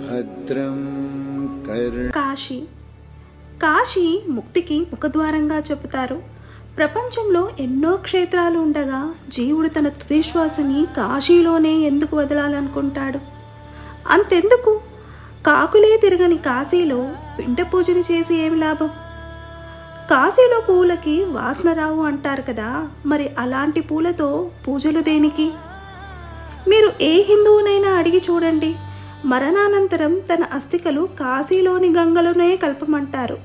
భద్రం కాశీ కాశీ ముక్తికి ముఖద్వారంగా చెబుతారు. ప్రపంచంలో ఎన్నో క్షేత్రాలు ఉండగా జీవుడు తన తుది శ్వాసని కాశీలోనే ఎందుకు వదలాలనుకుంటాడు? అంతెందుకు, కాకులే తిరగని కాశీలో పిండ పూజలు చేసి ఏమి లాభం? కాశీలో పూలకి వాసన రావు అంటారు కదా, మరి అలాంటి పూలతో పూజలు దేనికి? మీరు ఏ హిందువునైనా అడిగి చూడండి, మరణానంతరం తన అస్థికలు కాశీలోని గంగలోనే కలపమంటారు.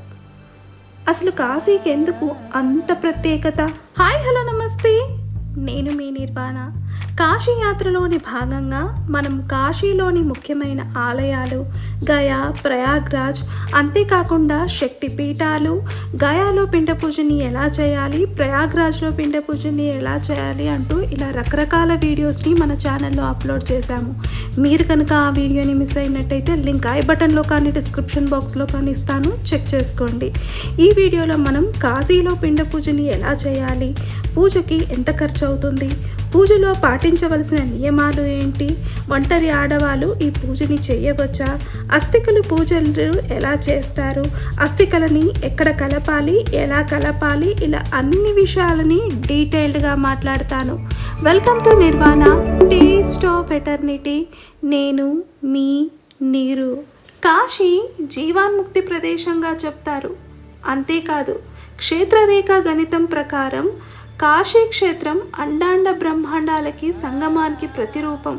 అసలు కాశీకి ఎందుకు అంత ప్రత్యేకత? హాయ్ హలో నమస్తే, నేను మీ నిర్వాణ. కాశీ యాత్రలోని భాగంగా మనం కాశీలోని ముఖ్యమైన ఆలయాలు గయా, ప్రయాగ్రాజ్, అంతేకాకుండా శక్తి పీఠాలు, గయాలో పిండ పూజని ఎలా చేయాలి, ప్రయాగ్రాజ్లో పిండ పూజని ఎలా చేయాలి అంటూ ఇలా రకరకాల వీడియోస్ని మన ఛానల్లో అప్లోడ్ చేశాము. మీరు కనుక ఆ వీడియోని మిస్ అయినట్టయితే లింక్ ఐ బటన్లో కానీ డిస్క్రిప్షన్ బాక్స్లో కానీ ఇస్తాను, చెక్ చేసుకోండి. ఈ వీడియోలో మనం కాశీలో పిండ పూజని ఎలా చేయాలి, పూజకి ఎంత ఖర్చు అవుతుంది, పూజలో పాటించవలసిన నియమాలు ఏంటి, ఒంటరి ఆడవాళ్ళు ఈ పూజని చేయవచ్చా, అస్థికలు పూజలు ఎలా చేస్తారు, అస్థికలని ఎక్కడ కలపాలి, ఎలా కలపాలి, ఇలా అన్ని విషయాలని డీటెయిల్డ్గా మాట్లాడతాను. Welcome to Nirvana, taste of eternity. నేను మీ నీరు. కాశీ జీవాన్ముక్తి ప్రదేశంగా చెప్తారు. అంతేకాదు, క్షేత్రరేఖ గణితం ప్రకారం కాశీ క్షేత్రం అండాండ బ్రహ్మాండాలకి సంగమానికి ప్రతిరూపం.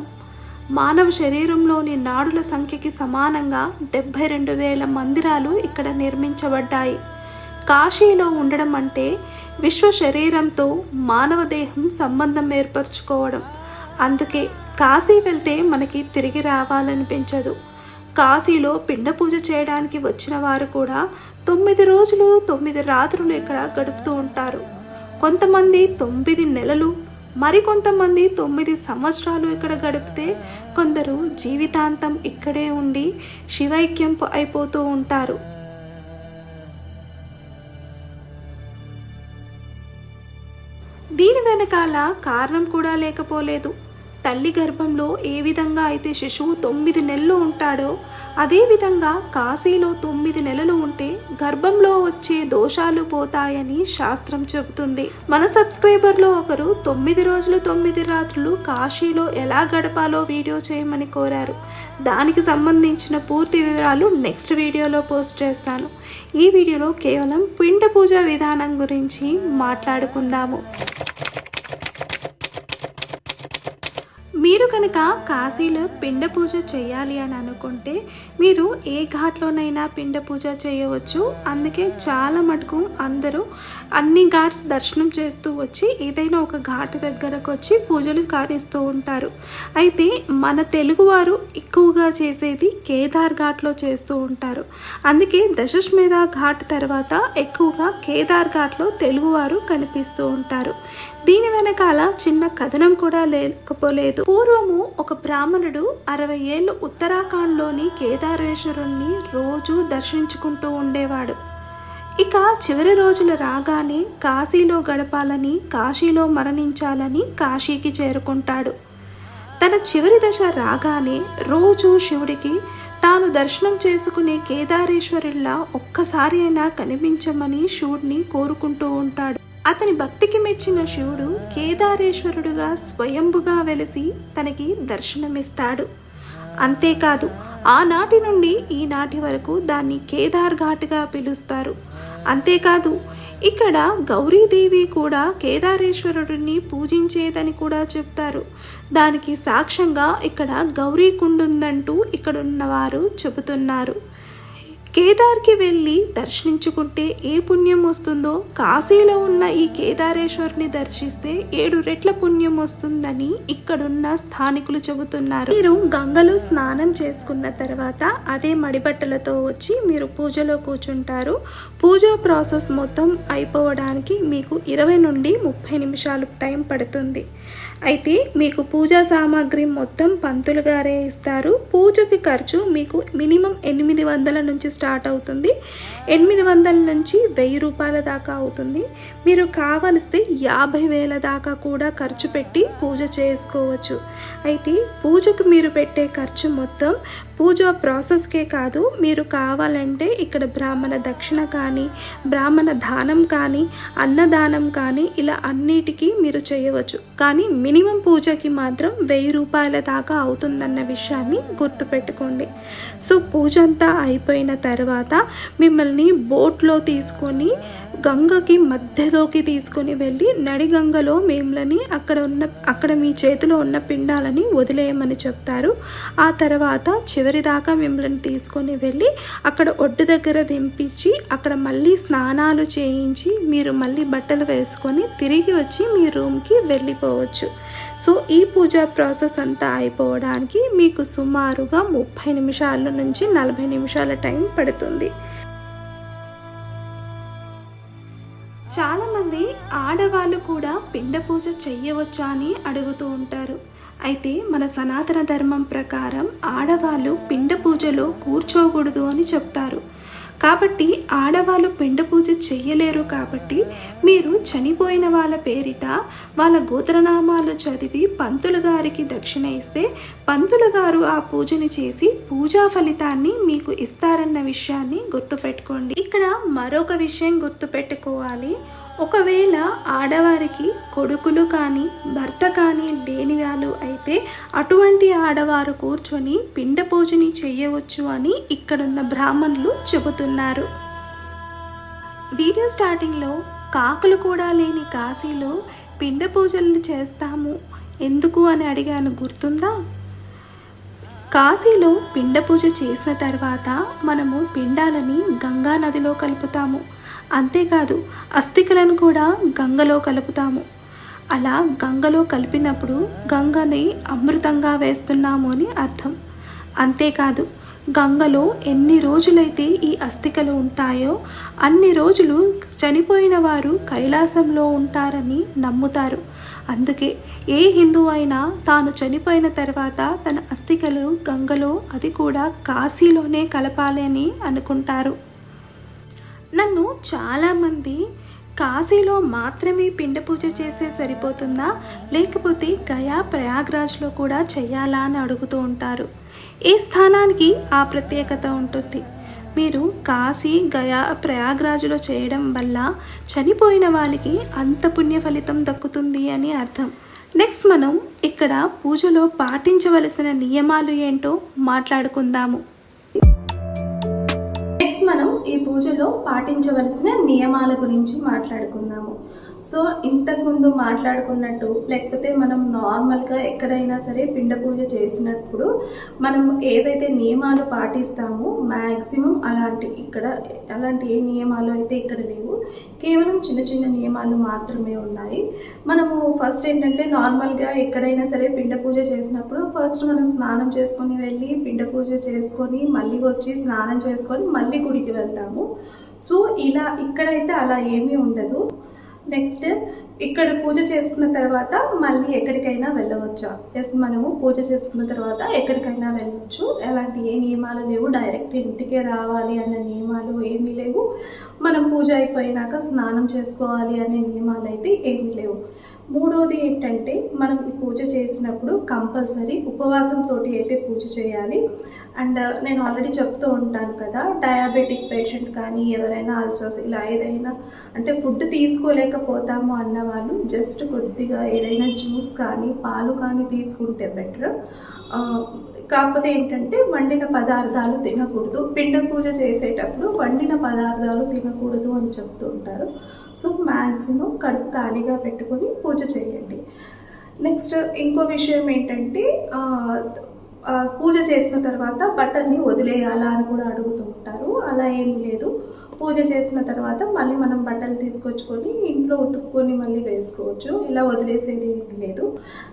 మానవ శరీరంలోని నాడుల సంఖ్యకి సమానంగా 72,000 మందిరాలు ఇక్కడ నిర్మించబడ్డాయి. కాశీలో ఉండడం అంటే విశ్వ శరీరంతో మానవ దేహం సంబంధం ఏర్పరచుకోవడం. అందుకే కాశీ వెళ్తే మనకి తిరిగి రావాలనిపించదు. కాశీలో పిండ పూజ చేయడానికి వచ్చిన వారు కూడా 9 రోజులు 9 రాత్రులు ఇక్కడ గడుపుతూ ఉంటారు. కొంతమంది 9 నెలలు, మరికొంతమంది 9 సంవత్సరాలు ఇక్కడ గడిపితే, కొందరు జీవితాంతం ఇక్కడే ఉండి శివైక్యం అయిపోతూ ఉంటారు. దీని వెనకాల కారణం కూడా లేకపోలేదు. తల్లి గర్భంలో ఏ విధంగా అయితే శిశువు 9 నెలలు ఉంటాడో, అదేవిధంగా కాశీలో 9 నెలలు ఉంటే గర్భంలో వచ్చే దోషాలు పోతాయని శాస్త్రం చెబుతుంది. మన సబ్స్క్రైబర్లో ఒకరు 9 రోజులు 9 రాత్రులు కాశీలో ఎలా గడపాలో వీడియో చేయమని కోరారు. దానికి సంబంధించిన పూర్తి వివరాలు నెక్స్ట్ వీడియోలో పోస్ట్ చేస్తాను. ఈ వీడియోలో కేవలం పిండ పూజ విధానం గురించి మాట్లాడుకుందాము. మీరు కనుక కాశీలో పిండ పూజ చేయాలి అని అనుకుంటే మీరు ఏ ఘాట్లోనైనా పిండ పూజ చేయవచ్చు. అందుకే చాలా మటుకు అందరూ అన్ని ఘాట్స్ దర్శనం చేస్తూ వచ్చి ఏదైనా ఒక ఘాట్ దగ్గరకు వచ్చి పూజలు కానిస్తూ ఉంటారు. అయితే మన తెలుగువారు ఎక్కువగా చేసేది కేదార్ ఘాట్లో చేస్తూ ఉంటారు. అందుకే దశశ్మేధ ఘాట్ తర్వాత ఎక్కువగా కేదార్ ఘాట్లో తెలుగువారు కనిపిస్తూ ఉంటారు. దీని వెనకాల చిన్న కథనం కూడా లేకపోలేదు. పూర్వము ఒక బ్రాహ్మణుడు 60 ఏళ్ళు ఉత్తరాఖండ్లోని కేదారేశ్వరుణ్ణి రోజు దర్శించుకుంటూ ఉండేవాడు. ఇక చివరి రోజులు రాగానే కాశీలో గడపాలని, కాశీలో మరణించాలని కాశీకి చేరుకుంటాడు. తన చివరి దశ రాగానే రోజు శివుడికి తాను దర్శనం చేసుకునే కేదారేశ్వరుల్లా ఒక్కసారి అయినా కనిపించమని శివుడిని కోరుకుంటూ ఉంటాడు. అతని భక్తికి మెచ్చిన శివుడు కేదారేశ్వరుడుగా స్వయంభుగా వెలిసి తనకి దర్శనమిస్తాడు. అంతేకాదు, ఆనాటి నుండి ఈనాటి వరకు దాన్ని కేదార్ ఘాట్గా పిలుస్తారు. అంతేకాదు, ఇక్కడ గౌరీదేవి కూడా కేదారేశ్వరుడిని పూజించేదని కూడా చెప్తారు. దానికి సాక్ష్యంగా ఇక్కడ గౌరీ కుండుందంటూ ఇక్కడున్నవారు చెబుతున్నారు. కేదార్కి వెళ్ళి దర్శించుకుంటే ఏ పుణ్యం వస్తుందో కాశీలో ఉన్న ఈ కేదారేశ్వరుని దర్శిస్తే 7 రెట్ల పుణ్యం వస్తుందని ఇక్కడున్న స్థానికులు చెబుతున్నారు. మీరు గంగలో స్నానం చేసుకున్న తర్వాత అదే మడిబట్టలతో వచ్చి మీరు పూజలో కూర్చుంటారు. పూజా ప్రాసెస్ మొత్తం అయిపోవడానికి మీకు 20 నుండి 30 నిమిషాలు టైం పడుతుంది. అయితే మీకు పూజా సామాగ్రి మొత్తం పంతులు గారే ఇస్తారు. పూజకి ఖర్చు మీకు మినిమం 800 నుంచి స్టార్ట్ అవుతుంది. 800 నుంచి 1000 రూపాయల దాకా అవుతుంది. మీరు కావలిస్తే 50,000 దాకా కూడా ఖర్చు పెట్టి పూజ చేసుకోవచ్చు. అయితే పూజకు మీరు పెట్టే ఖర్చు మొత్తం పూజా ప్రాసెస్కే కాదు, మీరు కావాలంటే ఇక్కడ బ్రాహ్మణ దక్షిణ కానీ, బ్రాహ్మణ దానం కానీ, అన్నదానం కానీ ఇలా అన్నిటికీ మీరు చేయవచ్చు. కానీ మినిమం పూజకి మాత్రం 1000 రూపాయల దాకా అవుతుందన్న విషయాన్ని గుర్తుపెట్టుకోండి. సో పూజ అంతా అయిపోయిన తర్వాత మిమ్మల్ని బోట్లో తీసుకొని గంగకి మధ్యలోకి తీసుకొని వెళ్ళి నడిగంగలో మిమ్మల్ని అక్కడ మీ చేతిలో ఉన్న పిండాలని వదిలేయమని చెప్తారు. ఆ తర్వాత చివరిదాకా మిమ్మల్ని తీసుకొని వెళ్ళి అక్కడ ఒడ్డు దగ్గర దింపించి అక్కడ మళ్ళీ స్నానాలు చేయించి మీరు మళ్ళీ బట్టలు వేసుకొని తిరిగి వచ్చి మీ రూమ్కి వెళ్ళిపోవచ్చు. సో ఈ పూజా ప్రాసెస్ అంతా అయిపోవడానికి మీకు సుమారుగా 30 నిమిషాల నుంచి 40 నిమిషాల టైం పడుతుంది. చాలామంది ఆడవాళ్ళు కూడా పిండ పూజ చెయ్యవచ్చా అని అడుగుతూ ఉంటారు. అయితే మన సనాతన ధర్మం ప్రకారం ఆడవాళ్ళు పిండ పూజలో కూర్చోకూడదు అని చెప్తారు. కాబట్టి ఆడవాళ్ళు పిండ పూజ చెయ్యలేరు. కాబట్టి మీరు చనిపోయిన వాళ్ళ పేరిట వాళ్ళ గోత్రనామాలు చదివి పంతులు గారికి దక్షిణ ఇస్తే పంతులు గారు ఆ పూజని చేసి పూజా ఫలితాన్ని మీకు ఇస్తారన్న విషయాన్ని గుర్తుపెట్టుకోండి. ఇక్కడ మరొక విషయం గుర్తుపెట్టుకోవాలి. ఒకవేళ ఆడవారికి కొడుకులు కానీ భర్త కానీ లేని వాళ్ళు అయితే అటువంటి ఆడవారు కూర్చొని పిండ పూజని చేయవచ్చు అని ఇక్కడున్న బ్రాహ్మణులు చెబుతున్నారు. వీడియో స్టార్టింగ్లో కాకులు కూడా లేని కాశీలో పిండ పూజలు చేస్తాము ఎందుకు అని అడిగాను, గుర్తుందా? కాశీలో పిండ పూజ చేసిన తర్వాత మనము పిండాలని గంగా నదిలో కలుపుతాము. అంతేకాదు అస్థికలను కూడా గంగలో కలుపుతాము. అలా గంగలో కలిపినప్పుడు గంగని అమృతంగా వేస్తున్నాము అని అర్థం. అంతేకాదు గంగలో ఎన్ని రోజులైతే ఈ అస్థికలు ఉంటాయో అన్ని రోజులు చనిపోయిన వారు కైలాసంలో ఉంటారని నమ్ముతారు. అందుకే ఏ హిందువు అయినా తాను చనిపోయిన తర్వాత తన అస్థికలు గంగలో, అది కూడా కాశీలోనే కలపాలి అని అనుకుంటారు. నన్ను చాలామంది కాశీలో మాత్రమే పిండ పూజ చేస్తే సరిపోతుందా, లేకపోతే గయా ప్రయాగ్రాజ్లో కూడా చేయాలా అని అడుగుతూ ఉంటారు. ఏ స్థానానికి ఆ ప్రత్యేకత ఉంటుంది. మీరు కాశీ, గయా, ప్రయాగ్రాజ్లో చేయడం వల్ల చనిపోయిన వాళ్ళకి అంత పుణ్య ఫలితం దక్కుతుంది అని అర్థం. నెక్స్ట్ మనం ఇక్కడ పూజలో పాటించవలసిన నియమాలు ఏంటో మాట్లాడుకుందాము. నెక్స్ట్ మనం ఈ పూజలో పాటించవలసిన నియమాల గురించి మాట్లాడుకుందాము. సో ఇంతకుముందు మాట్లాడుకున్నట్టు, లేకపోతే మనం నార్మల్గా ఎక్కడైనా సరే పిండ పూజ చేసినప్పుడు మనం ఏవైతే నియమాలు పాటిస్తామో మ్యాక్సిమం అలాంటి ఏ నియమాలు అయితే ఇక్కడ లేవు. కేవలం చిన్న చిన్న నియమాలు మాత్రమే ఉన్నాయి. మనము ఫస్ట్ ఏంటంటే నార్మల్గా ఎక్కడైనా సరే పిండ పూజ చేసినప్పుడు ఫస్ట్ మనం స్నానం చేసుకొని వెళ్ళి పిండ పూజ చేసుకొని మళ్ళీ వచ్చి స్నానం చేసుకొని మళ్ళీ గుడికి వెళ్తాము. సో ఇక్కడైతే అలా ఏమీ ఉండదు. నెక్స్ట్ ఇక్కడ పూజ చేసుకున్న తర్వాత మళ్ళీ ఎక్కడికైనా వెళ్ళవచ్చా? ఎస్, మనము పూజ చేసుకున్న తర్వాత ఎక్కడికైనా వెళ్ళవచ్చు. ఎలాంటి ఏ నియమాలు లేవు. డైరెక్ట్ ఇంటికే రావాలి అన్న నియమాలు ఏమీ లేవు. మనం పూజ అయిపోయినాక స్నానం చేసుకోవాలి అనే నియమాలు అయితే ఏమీ లేవు. మూడోది ఏంటంటే మనం ఈ పూజ చేసినప్పుడు కంపల్సరీ ఉపవాసంతో అయితే పూజ చేయాలి. అండ్ నేను ఆల్రెడీ చెప్తూ ఉంటాను కదా, డయాబెటిక్ పేషెంట్ కానీ ఎవరైనా అల్సర్స్ ఇలా ఏదైనా అంటే ఫుడ్ తీసుకోలేకపోతాము అన్న వాళ్ళు జస్ట్ కొద్దిగా ఏదైనా జ్యూస్ కానీ పాలు కానీ తీసుకుంటే బెటర్. కాకపోతే ఏంటంటే వండిన పదార్థాలు తినకూడదు. పిండ పూజ చేసేటప్పుడు వండిన పదార్థాలు తినకూడదు అని చెప్తూ ఉంటారు. సో మ్యాక్సిమం కడుపు ఖాళీగా పెట్టుకొని పూజ చేయండి. నెక్స్ట్ ఇంకో విషయం ఏంటంటే పూజ చేసిన తర్వాత బట్టల్ని వదిలేయాలా అని కూడా అడుగుతూ ఉంటారు. అలా ఏమీ లేదు. పూజ చేసిన తర్వాత మళ్ళీ మనం బట్టలు తీసుకొచ్చుకొని ఇంట్లో ఉతుక్కొని మళ్ళీ వేసుకోవచ్చు, ఇలా వదిలేసేది లేదు.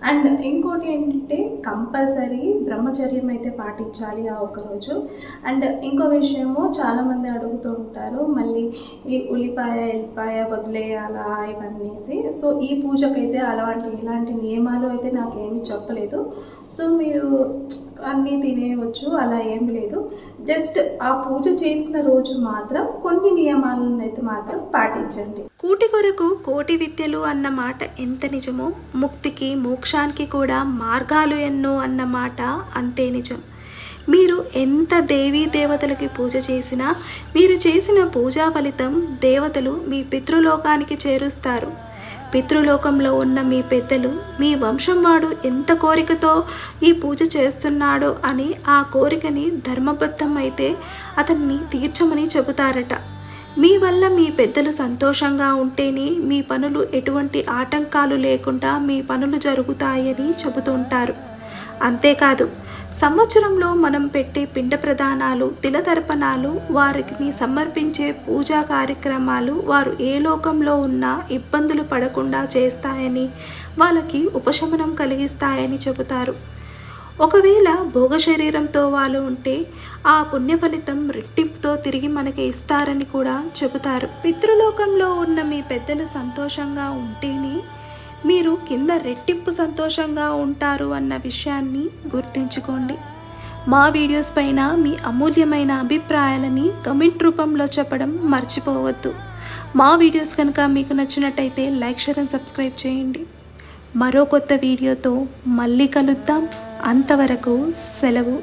అండ్ ఇంకోటి ఏంటంటే కంపల్సరీ బ్రహ్మచర్యం అయితే పాటించాలి ఆ ఒక్కరోజు. అండ్ ఇంకో విషయము చాలామంది అడుగుతూ ఉంటారు, మళ్ళీ ఈ ఉల్లిపాయ ఎల్లిపాయ వదిలేయాలా ఇవన్నీసి. సో ఈ పూజకైతే ఇలాంటి నియమాలు అయితే నాకేమీ చెప్పలేదు. సో మీరు అన్నీ తినేయవచ్చు, అలా ఏం లేదు. జస్ట్ ఆ పూజ చేసిన రోజు మాత్రం కొన్ని నియమాలను అయితే మాత్రం పాటించండి. కూటి కొరకు కోటి విద్యలు అన్న మాట ఎంత నిజమో, ముక్తికి మోక్షానికి కూడా మార్గాలు ఎన్నో అన్న మాట అంతే నిజం. మీరు ఎంత దేవీ దేవతలకి పూజ చేసినా మీరు చేసిన పూజా ఫలితం దేవతలు మీ పితృలోకానికి చేరుస్తారు. పితృలోకంలో ఉన్న మీ పెద్దలు మీ వంశం వాడు ఎంత కోరికతో ఈ పూజ చేస్తున్నాడో అని ఆ కోరికని ధర్మబద్ధం అయితే అతన్ని తీర్చమని చెబుతారట. మీ వల్ల మీ పెద్దలు సంతోషంగా ఉంటేనే మీ పనులు ఎటువంటి ఆటంకాలు లేకుండా మీ పనులు జరుగుతాయని చెబుతుంటారు. అంతేకాదు, సంవత్సరంలో మనం పెట్టే పిండ ప్రదానాలు, తిలతర్పణాలు, వారికి సమర్పించే పూజా కార్యక్రమాలు వారు ఏ లోకంలో ఉన్నా ఇబ్బందులు పడకుండా చేస్తాయని, వాళ్ళకి ఉపశమనం కలిగిస్తాయని చెబుతారు. ఒకవేళ భోగ శరీరంతో వాళ్ళు ఉంటే ఆ పుణ్య ఫలితం రెట్టింపుతో తిరిగి మనకి ఇస్తారని కూడా చెబుతారు. పితృలోకంలో ఉన్న మీ పెద్దలు సంతోషంగా ఉంటేనే మీరు కింద రెట్టింపు సంతోషంగా ఉంటారు అన్న విషయాన్ని గుర్తుంచుకోండి. మా వీడియోస్ పైన మీ అమూల్యమైన అభిప్రాయాలని కమెంట్ రూపంలో చెప్పడం మర్చిపోవద్దు. మా వీడియోస్ కనుక మీకు నచ్చినట్టయితే లైక్, షేర్ అండ్ సబ్స్క్రైబ్ చేయండి. మరో కొత్త వీడియోతో మళ్ళీ కలుద్దాం. అంతవరకు సెలవు.